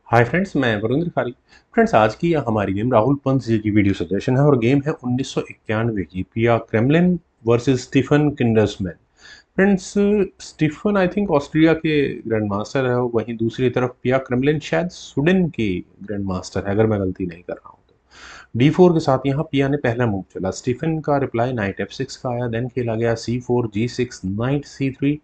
Hi friends, मैं Varun Tripathi. Friends, आज की हमारी गेम राहुल पंत जी की वीडियो सजेशन है और गेम है 1991 की Pia Cramling versus Stefan Kindermann. Friends, Stefan I think Austria के ग्रैंड मास्टर है, वहीं दूसरी तरफ पिया क्रेमलिन शायद स्वीडन की ग्रैंड मास्टर है, अगर मैं गलती नहीं कर रहा हूँ तो। D4 के साथ यहाँ पिया ने पहला मूव चला। स्टीफन का रिप्लाई नाइट F6 का आया, देन खेला गया C4 G6 night C3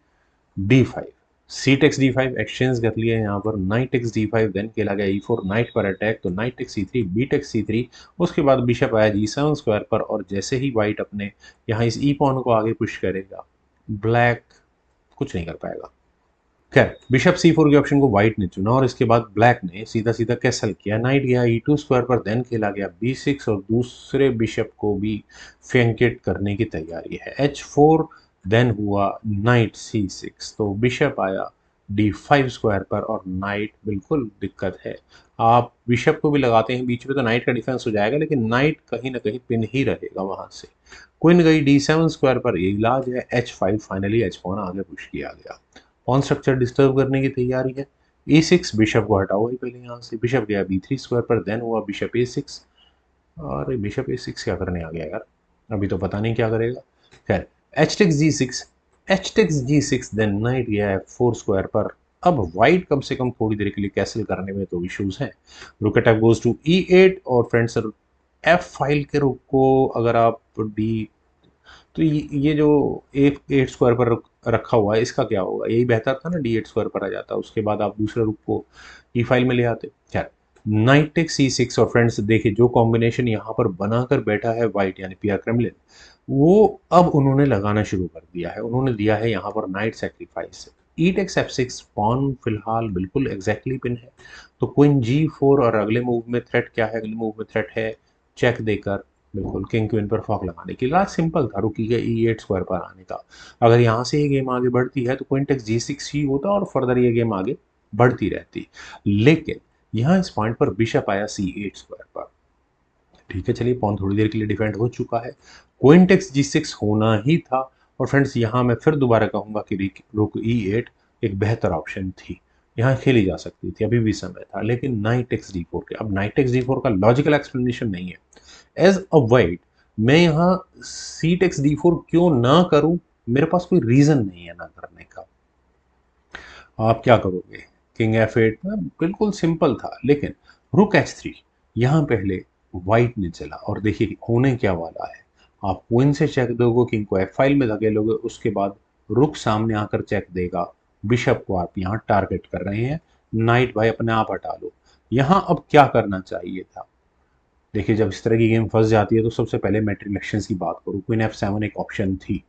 D5। सी टेक्स D5 एक्सचेंज कर लिए यहाँ पर, नाइट टेक्स D5, देन खेला गया E4 नाइट पर अटैक, तो knight takes C3 B takes C3। उसके बाद बिशप आया G7 स्क्वायर पर, और जैसे ही वाइट अपने यहाँ इस ई पॉन को आगे पुश करेगा, ब्लैक कुछ नहीं कर पाएगा। खैर, बिशप C4 के ऑप्शन को व्हाइट ने चुना और इसके बाद ब्लैक ने सीधा सीधा कैसल किया। नाइट गया E2 स्क्वायर पर, देन खेला गया B6 और दूसरे बिशप को भी फ्लैंकेट करने की तैयारी है। H4, देन हुआ नाइट C6, तो बिशप आया D5 स्क्वायर पर और नाइट बिल्कुल दिक्कत है। आप बिशप को भी लगाते हैं बीच में तो नाइट का डिफेंस हो जाएगा, लेकिन नाइट कहीं ना कहीं पिन ही रहेगा वहां से। क्वीन गई D7 स्क्वायर पर, ये इलाज है। H5, फाइनली एच पॉन आगे पुश किया गया। पॉन स्ट्रक्चर डिस्टर्ब करने की तैयारी है। E6, बिशप को हटाओ ही पहले यहाँ से। बिशप गया B3 स्क्वायर पर, देन हुआ बिशप A6। और बिशप A6 क्या करने आ गया यार, अभी तो पता नहीं क्या करेगा। खैर, H takes G6, H takes G6, then knight गया F4 स्क्वायर पर। अब व्हाइट कम से कम थोड़ी देर के लिए कैसल करने में तो इश्यूज हैं। रुक अटैक गोज टू E8, और फ्रेंड्स एफ फाइल के रुक को अगर आप डी, तो ये जो एक 8 स्क्वायर पर रखा हुआ है, इसका क्या होगा? यही बेहतर था ना, D8 स्क्वायर पर आ जाता, उसके बाद आप दूसरे रुक को ई फाइल में ले आते। खैर, नाइट टेक C6, और फ्रेंड्स देखिए जो कॉम्बिनेशन यहाँ पर बनाकर बैठा है वाइट यानी पिया क्रेमलिन, वो अब उन्होंने लगाना शुरू कर दिया है। उन्होंने दिया है यहाँ पर नाइट सेक्रीफाइस। ई टेक्स F6, पॉन फिलहाल बिल्कुल एग्जैक्टली पिन है, तो क्वीन G4, और अगले मूव में थ्रेट क्या है? अगले मूव में थ्रेट है चेक देकर बिल्कुल किंग क्वीन पर फॉक लगाने की। लास्ट सिंपल था रुकी के E8 स्क्वायर पर आने का। अगर यहाँ से ये गेम आगे बढ़ती है तो क्वीन टेक्स G6 ही होता और फर्दर ये गेम आगे बढ़ती रहती। लेकिन यहाँ इस पॉइंट पर बिशप आया C8 स्क्वायर पर। ठीक है, चलिए पॉन थोड़ी देर के लिए डिफेंड हो चुका है। क्वीन टेक्स G6 होना ही था। और फ्रेंड्स यहाँ मैं फिर दोबारा कहूंगा कि रुक E8 एक बेहतर ऑप्शन थी, यहाँ खेली जा सकती थी, अभी भी समय था। लेकिन नाइट टेक्स D4 के, अब नाइट टेक्स D4 का लॉजिकल एक्सप्लेनेशन नहीं है। एज अ वाइट मैं यहाँ सी टेक्स D4 क्यों ना करूं? मेरे पास कोई रीजन नहीं है ना करने का। आप क्या करोगे? किंग F8 में बिल्कुल सिंपल था, लेकिन रुक H3 यहाँ पहले वाइट ने चला, और देखिए होने क्या वाला है। आप क्वीन से चेक दोगे, किंग को F फाइल में धकेलोगे, उसके बाद रुक सामने आकर चेक देगा। बिशप को आप यहाँ टारगेट कर रहे हैं, नाइट भाई अपने आप हटा लो। यहाँ अब क्या करना चाहिए था? देखिए, जब इस तरह की गेम फंस जाती है तो सबसे पहले मैट्रिलेक्शंस की बात करूँ, क्वीन F7 एक ऑप्शन थी।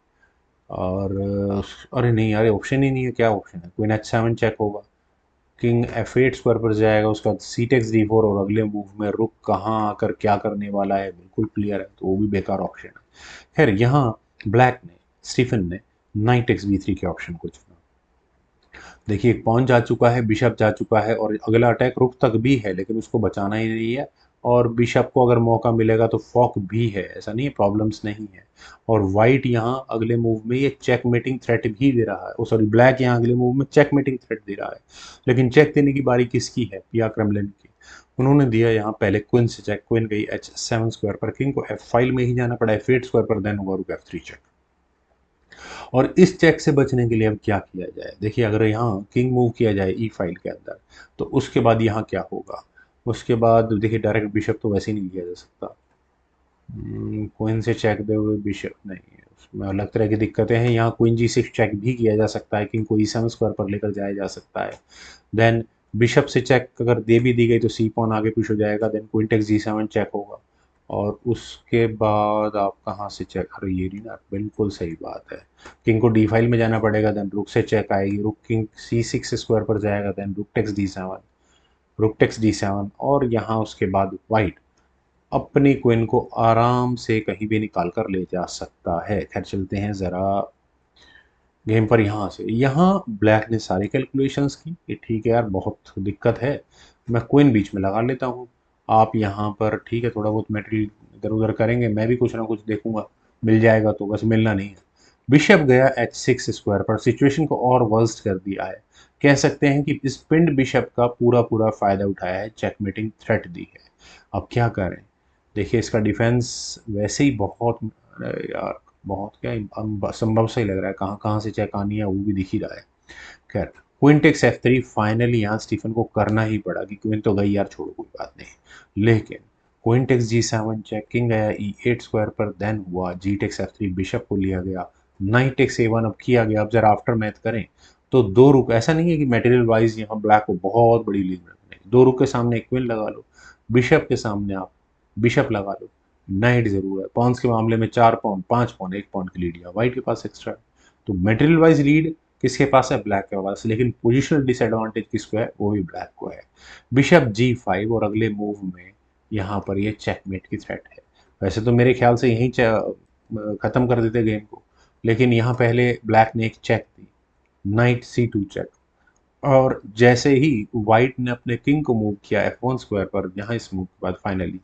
और अरे नहीं, अरे ऑप्शन ही नहीं है, क्या ऑप्शन है? क्वीन H7 चेक होगा, किंग F8 स्क्वायर पर जाएगा, उसके बाद सी टेक्स D4, और अगले मूव में रुक कहाँ आकर क्या करने वाला है बिल्कुल क्लियर है, तो वो भी बेकार ऑप्शन है। खैर, यहाँ ब्लैक ने, स्टीफन ने नाइट टेक्स B3 के ऑप्शन को चुना। देखिए, एक पॉन जा चुका है, बिशप जा चुका है, और अगला अटैक रुक तक भी है, लेकिन उसको बचाना ही नहीं है। और बिशप को अगर मौका मिलेगा तो फॉक भी है, ऐसा नहीं है, प्रॉब्लम्स नहीं है। और वाइट यहाँ अगले मूव में ये चेकमेटिंग थ्रेट भी दे रहा है, ओ सॉरी, ब्लैक यहाँ अगले मूव में चेकमेटिंग थ्रेट दे रहा है। लेकिन चेक देने की बारी किसकी है? पिया क्रेमलिन की। उन्होंने दिया यहाँ पहले क्वीन से चेक, क्वीन गई H7 स्क्वायर पर, किंग को F फाइल में ही जाना पड़ा, F8 स्क्वायर पर, देन हुआ रुक F3 चेक। और इस चेक से बचने के लिए अब क्या किया जाए? देखिए, अगर यहाँ किंग मूव किया जाए ई फाइल के अंदर, तो उसके बाद यहाँ क्या होगा? उसके बाद देखिए, डायरेक्ट बिशप तो वैसे ही नहीं लिया जा सकता। क्वीन से चेक दे हुए बिशप नहीं है, उसमें अलग तरह की दिक्कतें हैं। यहाँ क्वीन G6 चेक भी किया जा सकता है, किंग को E7 स्क्वायर पर लेकर जाया जा सकता है। देन बिशप से चेक अगर दे भी दी गई तो सी पॉन आगे पुश हो जाएगा, then queen takes G7 check होगा। और उसके बाद आप कहाँ से चेक? अरे ये नहीं ना, बिल्कुल सही बात है, किंग को डी फाइल में जाना पड़ेगा, देन रुक से चेक आएगी, रुक किंग C6 स्क्वायर पर जाएगा, then rook takes D7, rook takes D7, और यहाँ उसके बाद वाइट अपनी क्वीन को आराम से कहीं भी निकाल कर ले जा सकता है। खैर, चलते हैं ज़रा गेम पर। यहाँ से यहाँ ब्लैक ने सारी कैलकुलेशंस की कि ठीक है यार, बहुत दिक्कत है, मैं क्वीन बीच में लगा लेता हूँ। आप यहाँ पर ठीक है, थोड़ा बहुत मेटेरियल इधर उधर करेंगे, मैं भी कुछ ना कुछ देखूंगा, मिल जाएगा तो, बस मिलना नहीं है। बिशप गया h6 स्क्वायर पर, सिचुएशन को और वर्स्ट कर दिया है। कह सकते हैं कि इस पिंड बिशप का पूरा पूरा फायदा उठाया है, चेकमेटिंग थ्रेट दी है। अब क्या करें? देखिए इसका डिफेंस वैसे ही बहुत यार बहुत क्या असंभव सा ही लग रहा है, कहाँ कहाँ से चेक आनी है वो भी दिख ही रहा है। खैर क्वीन टेक्स f3, फाइनली यहाँ स्टीफन को करना ही पड़ा कि क्वीन तो गई यार, छोड़ो कोई बात नहीं। लेकिन queen takes g7 check, king गया e8 स्क्वायर पर, देन हुआ जी टेक्स f3, बिशप को लिया गया, नाइट टेक्स a1 अब किया गया। अब जरा आफ्टर मैथ करें तो दो रुक, ऐसा नहीं है कि मटेरियल वाइज यहाँ ब्लैक को बहुत बड़ी लीड रखने, दो रुक के सामने एक क्वीन लगा लो, बिशप के सामने आप बिशप लगा लो, नाइट जरूर है, पॉन्स के मामले में 4 पॉन 5 पॉन 1 पॉन की लीड यहाँ वाइट के पास एक्स्ट्रा है। तो मटेरियल वाइज लीड किसके पास है? ब्लैक के पास, लेकिन पोजिशनल डिसएडवांटेज किसको है? वो भी ब्लैक को है। बिशप g5 और अगले मूव में यहाँ पर ये चेकमेट की थ्रेट है। वैसे तो मेरे ख्याल से यहीं खत्म कर देते गेम को, लेकिन यहाँ पहले ब्लैक ने एक चेक दी, नाइट c2 चेक, और जैसे ही व्हाइट ने अपने किंग को मूव किया f1 स्क्वायर पर, यहाँ इस मूव के बाद फाइनली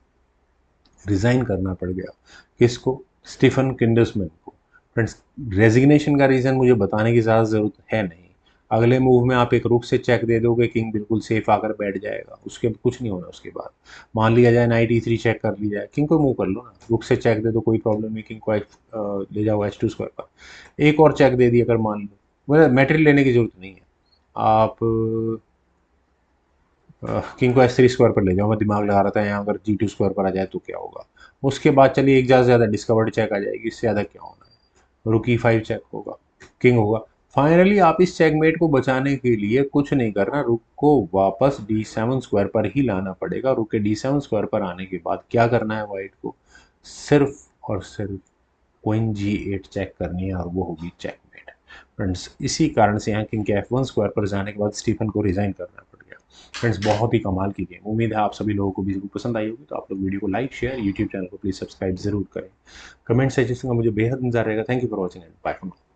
रिजाइन करना पड़ गया। किसको? स्टीफन किंडर्समैन को। फ्रेंड्स रेजिग्नेशन का रीज़न मुझे बताने की ज़्यादा ज़रूरत है नहीं। अगले मूव में आप एक रुक से चेक दे दोगे, किंग बिल्कुल सेफ आकर बैठ जाएगा, उसके कुछ नहीं होना। उसके बाद मान लिया जाए नाइट e3 चेक कर ली जाए, किंग को मूव कर लो ना, रुक से चेक दे दो कोई प्रॉब्लम नहीं, किंग को ले जाओ h2 स्क्वायर पर, एक और चेक दे दी अगर मान लो, मतलब मेटेरियल लेने की जरूरत नहीं है। आप किंग को एस3 स्क्वायर पर ले जाओ, मैं दिमाग लगा रहा था यहाँ अगर जी2 स्क्वायर पर आ जाए तो क्या होगा। उसके बाद चलिए एक ज़्यादा से ज़्यादा डिस्कवर्ड चेक आ जाएगी, इससे ज़्यादा क्या होना है। रुक ई5 चेक होगा, किंग होगा। फाइनली आप इस चेकमेट को बचाने के लिए कुछ नहीं करना, रुक को वापस d7 स्क्वायर पर ही लाना पड़ेगा। रुक के d7 स्क्वायर पर आने के बाद क्या करना है वाइट को? सिर्फ और सिर्फ क्वीन g8 चेक करनी है और वो होगी चेकमेट। फ्रेंड्स इसी कारण से यहाँ किंग के f1 स्क्वायर पर जाने के बाद स्टीफन को रिजाइन करना पड़ गया। फ्रेंड्स बहुत ही कमाल की गेम, उम्मीद है आप सभी लोगों को भी जरूर पसंद आई होगी। तो आप लोग वीडियो को लाइक शेयर, यूट्यूब चैनल को प्लीज सब्सक्राइब जरूर करें। कमेंट सेक्शन का मुझे बेहद इंतजार रहेगा। Thank you for watching and bye for now.